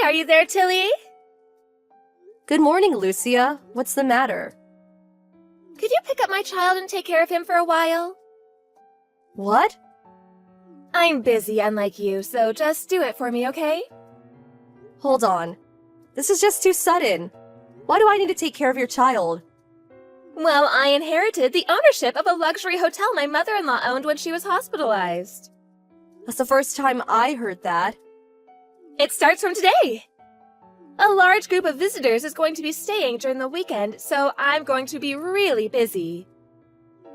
are you there, Tilly? Good morning, Lucia. What's the matter? Could you pick up my child and take care of him for a while? What? I'm busy, unlike you, so just do it for me, okay? Hold on. This is just too sudden. Why do I need to take care of your child? Well, I inherited the ownership of a luxury hotel my mother-in-law owned when she was hospitalized. That's the first time I heard that. It starts from today. A large group of visitors is going to be staying during the weekend, so I'm going to be really busy.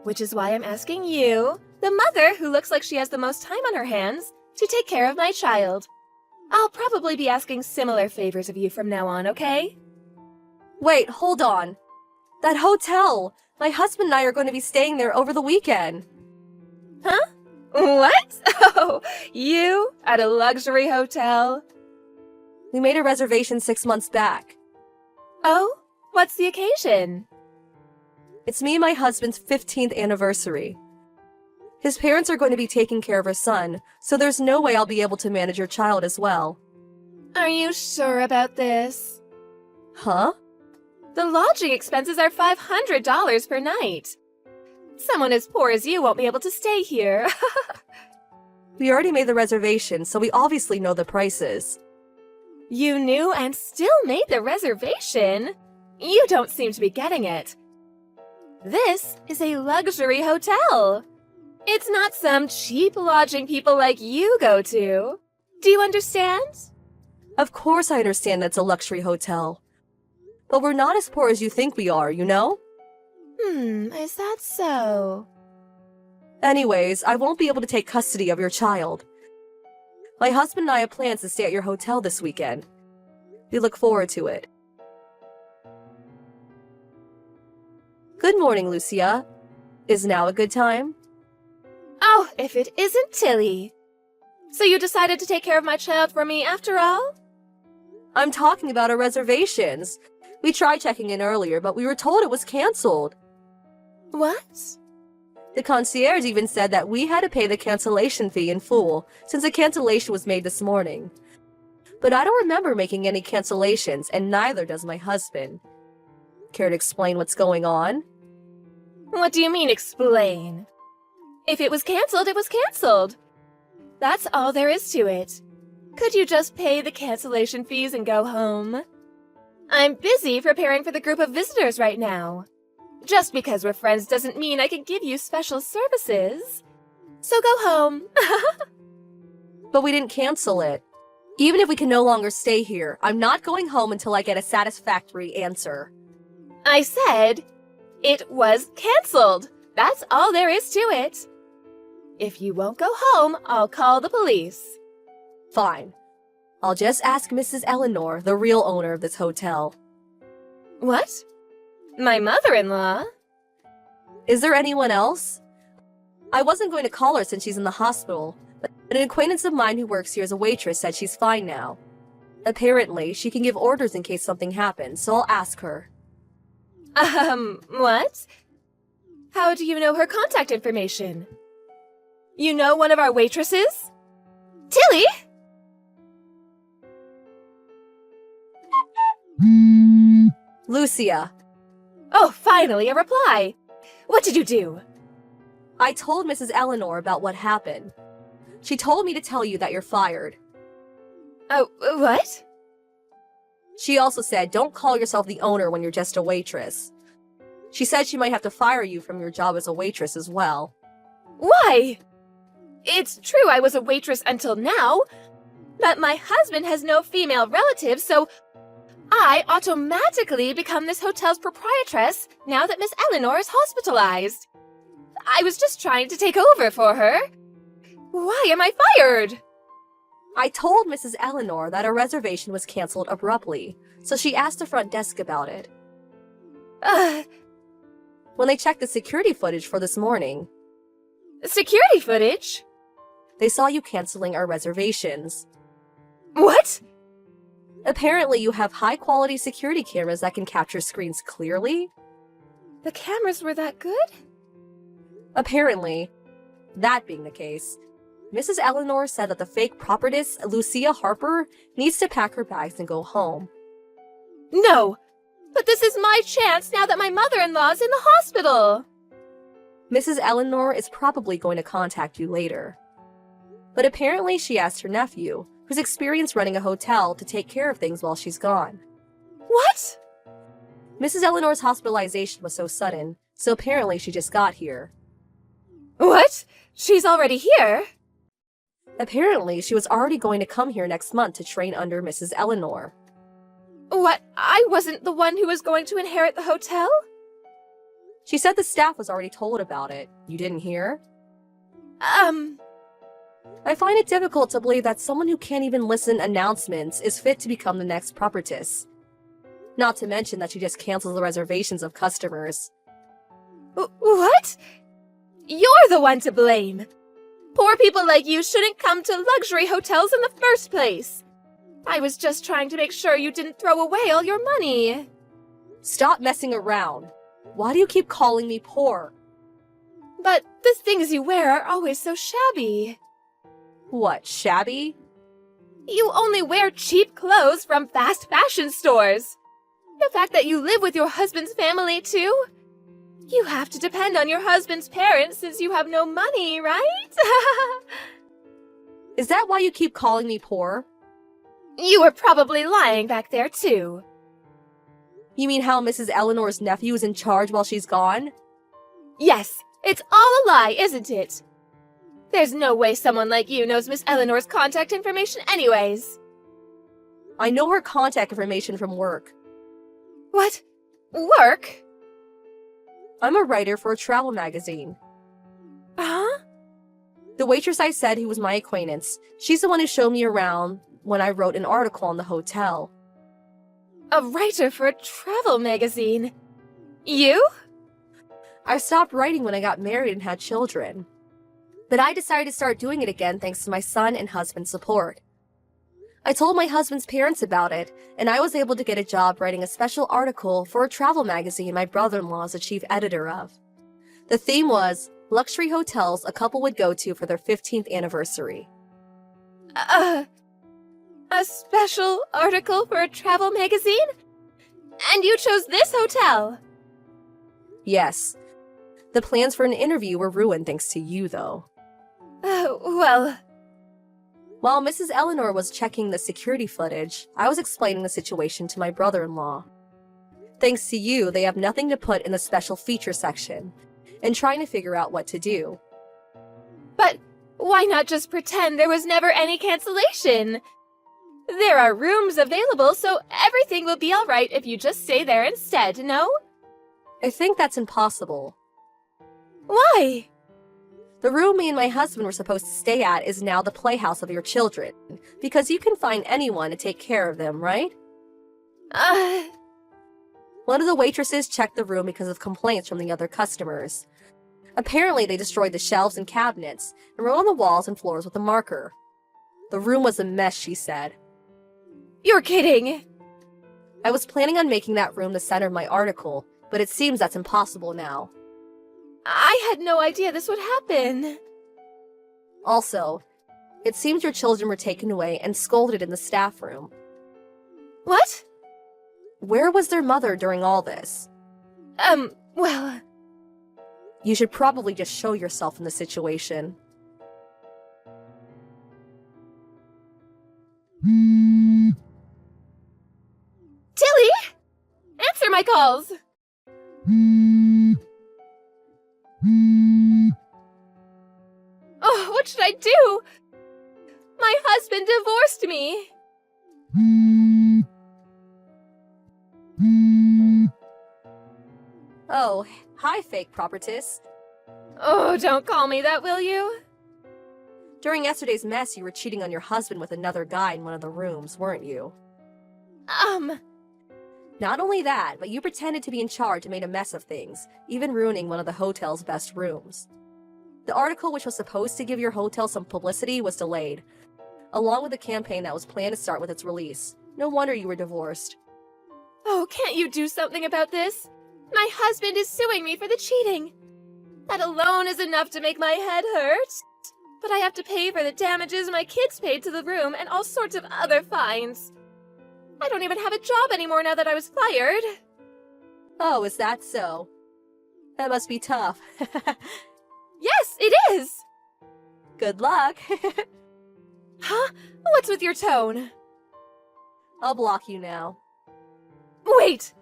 Which is why I'm asking you, the mother who looks like she has the most time on her hands, to take care of my child. I'll probably be asking similar favors of you from now on, okay? Wait, hold on. That hotel! My husband and I are going to be staying there over the weekend. Huh? What? Oh, you? At a luxury hotel? We made a reservation 6 months back. Oh? What's the occasion? It's me and my husband's 15th anniversary. His parents are going to be taking care of her son, so there's no way I'll be able to manage your child as well. Are you sure about this? Huh? The lodging expenses are $500 per night. Someone as poor as you won't be able to stay here. We already made the reservation, so we obviously know the prices. You knew and still made the reservation? You don't seem to be getting it. This is a luxury hotel. It's not some cheap lodging people like you go to. Do you understand? Of course I understand that's a luxury hotel. But we're not as poor as you think we are, you know? Is that so? Anyways, I won't be able to take custody of your child. My husband and I have plans to stay at your hotel this weekend. We look forward to it. Good morning, Lucia. Is now a good time? Oh, if it isn't Tilly. So you decided to take care of my child for me after all? I'm talking about our reservations. We tried checking in earlier, but we were told it was canceled. What? The concierge even said that we had to pay the cancellation fee in full, since the cancellation was made this morning. But I don't remember making any cancellations, and neither does my husband. Care to explain what's going on? What do you mean, explain? If it was canceled, it was canceled. That's all there is to it. Could you just pay the cancellation fees and go home? I'm busy preparing for the group of visitors right now. Just because we're friends doesn't mean I can give you special services. So go home. But we didn't cancel it. Even if we can no longer stay here, I'm not going home until I get a satisfactory answer. I said it was canceled. That's all there is to it. If you won't go home, I'll call the police. Fine. I'll just ask Mrs. Eleanor, the real owner of this hotel. What? My mother-in-law? Is there anyone else? I wasn't going to call her since she's in the hospital, but an acquaintance of mine who works here as a waitress said she's fine now. Apparently, she can give orders in case something happens, so I'll ask her. What? How do you know her contact information? You know one of our waitresses? Tilly? Lucia. Oh, finally, a reply. What did you do? I told Mrs. Eleanor about what happened. She told me to tell you that you're fired. Oh, what? She also said don't call yourself the owner when you're just a waitress. She said she might have to fire you from your job as a waitress as well. Why? It's true I was a waitress until now, but my husband has no female relatives, so I automatically become this hotel's proprietress now that Miss Eleanor is hospitalized. I was just trying to take over for her. Why am I fired? I told Mrs. Eleanor that our reservation was canceled abruptly, so she asked the front desk about it. When they checked the security footage for this morning, Security footage? they saw you canceling our reservations. What? Apparently, you have high-quality security cameras that can capture screens clearly. The cameras were that good? Apparently, that being the case, Mrs. Eleanor said that the fake prophetess, Lucia Harper, needs to pack her bags and go home. No! But this is my chance now that my mother-in-law's in the hospital! Mrs. Eleanor is probably going to contact you later. But apparently she asked her nephew, who's experienced running a hotel, to take care of things while she's gone. What? Mrs. Eleanor's hospitalization was so sudden, so apparently she just got here. What? She's already here? Apparently she was already going to come here next month to train under Mrs. Eleanor. What? I wasn't the one who was going to inherit the hotel? She said the staff was already told about it. You didn't hear? I find it difficult to believe that someone who can't even listen to announcements is fit to become the next prophetess. Not to mention that she just cancels the reservations of customers. What? You're the one to blame! Poor people like you shouldn't come to luxury hotels in the first place! I was just trying to make sure you didn't throw away all your money. Stop messing around. Why do you keep calling me poor? But the things you wear are always so shabby. What, shabby? You only wear cheap clothes from fast fashion stores. The fact that you live with your husband's family, too? You have to depend on your husband's parents since you have no money, right? Is that why you keep calling me poor? You were probably lying back there, too. You mean how Mrs. Eleanor's nephew is in charge while she's gone? Yes, it's all a lie, isn't it? There's no way someone like you knows Miss Eleanor's contact information anyways. I know her contact information from work. What? Work? I'm a writer for a travel magazine. Huh? The waitress I said who was my acquaintance, she's the one who showed me around when I wrote an article on the hotel. A writer for a travel magazine? You? I stopped writing when I got married and had children. But I decided to start doing it again thanks to my son and husband's support. I told my husband's parents about it, and I was able to get a job writing a special article for a travel magazine my brother-in-law is the chief editor of. The theme was luxury hotels a couple would go to for their 15th anniversary. A special article for a travel magazine? And you chose this hotel? Yes. The plans for an interview were ruined thanks to you, though. Well... While Mrs. Eleanor was checking the security footage, I was explaining the situation to my brother-in-law. Thanks to you, they have nothing to put in the special feature section, and trying to figure out what to do. But why not just pretend there was never any cancellation? There are rooms available, so everything will be alright if you just stay there instead, no? I think that's impossible. Why? The room me and my husband were supposed to stay at is now the playhouse of your children, because you can find anyone to take care of them, right? One of the waitresses checked the room because of complaints from the other customers. Apparently, they destroyed the shelves and cabinets and wrote on the walls and floors with a marker. The room was a mess, she said. You're kidding! I was planning on making that room the center of my article, but it seems that's impossible now. I had no idea this would happen. Also, it seems your children were taken away and scolded in the staff room. What? Where was their mother during all this? Well... You should probably just show yourself in the situation. Tilly! Answer my calls! Oh, what should I do? My husband divorced me! Oh, hi, fake prophetess. Oh, don't call me that, will you? During yesterday's mess, you were cheating on your husband with another guy in one of the rooms, weren't you? Not only that, but you pretended to be in charge and made a mess of things, even ruining one of the hotel's best rooms. The article, which was supposed to give your hotel some publicity, was delayed, along with a campaign that was planned to start with its release. No wonder you were divorced. Oh, can't you do something about this? My husband is suing me for the cheating. That alone is enough to make my head hurt. But I have to pay for the damages my kids paid to the room and all sorts of other fines. I don't even have a job anymore now that I was fired. Oh, is that so? That must be tough. Yes, it is! Good luck. Huh? What's with your tone? I'll block you now. Wait!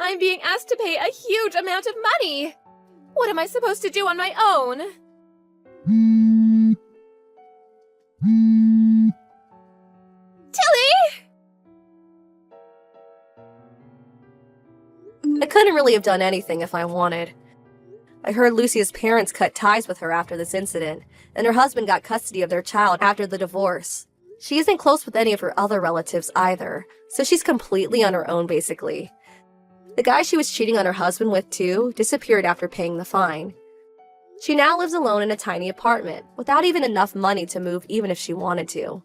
I'm being asked to pay a huge amount of money! What am I supposed to do on my own? Tilly! I couldn't really have done anything if I wanted. I heard Lucia's parents cut ties with her after this incident, and her husband got custody of their child after the divorce. She isn't close with any of her other relatives either, so she's completely on her own basically. The guy she was cheating on her husband with too disappeared after paying the fine. She now lives alone in a tiny apartment, without even enough money to move even if she wanted to.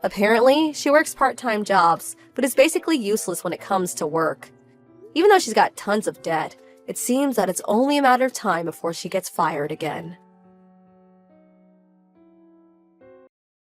Apparently, she works part-time jobs, but is basically useless when it comes to work. Even though she's got tons of debt, it seems that it's only a matter of time before she gets fired again.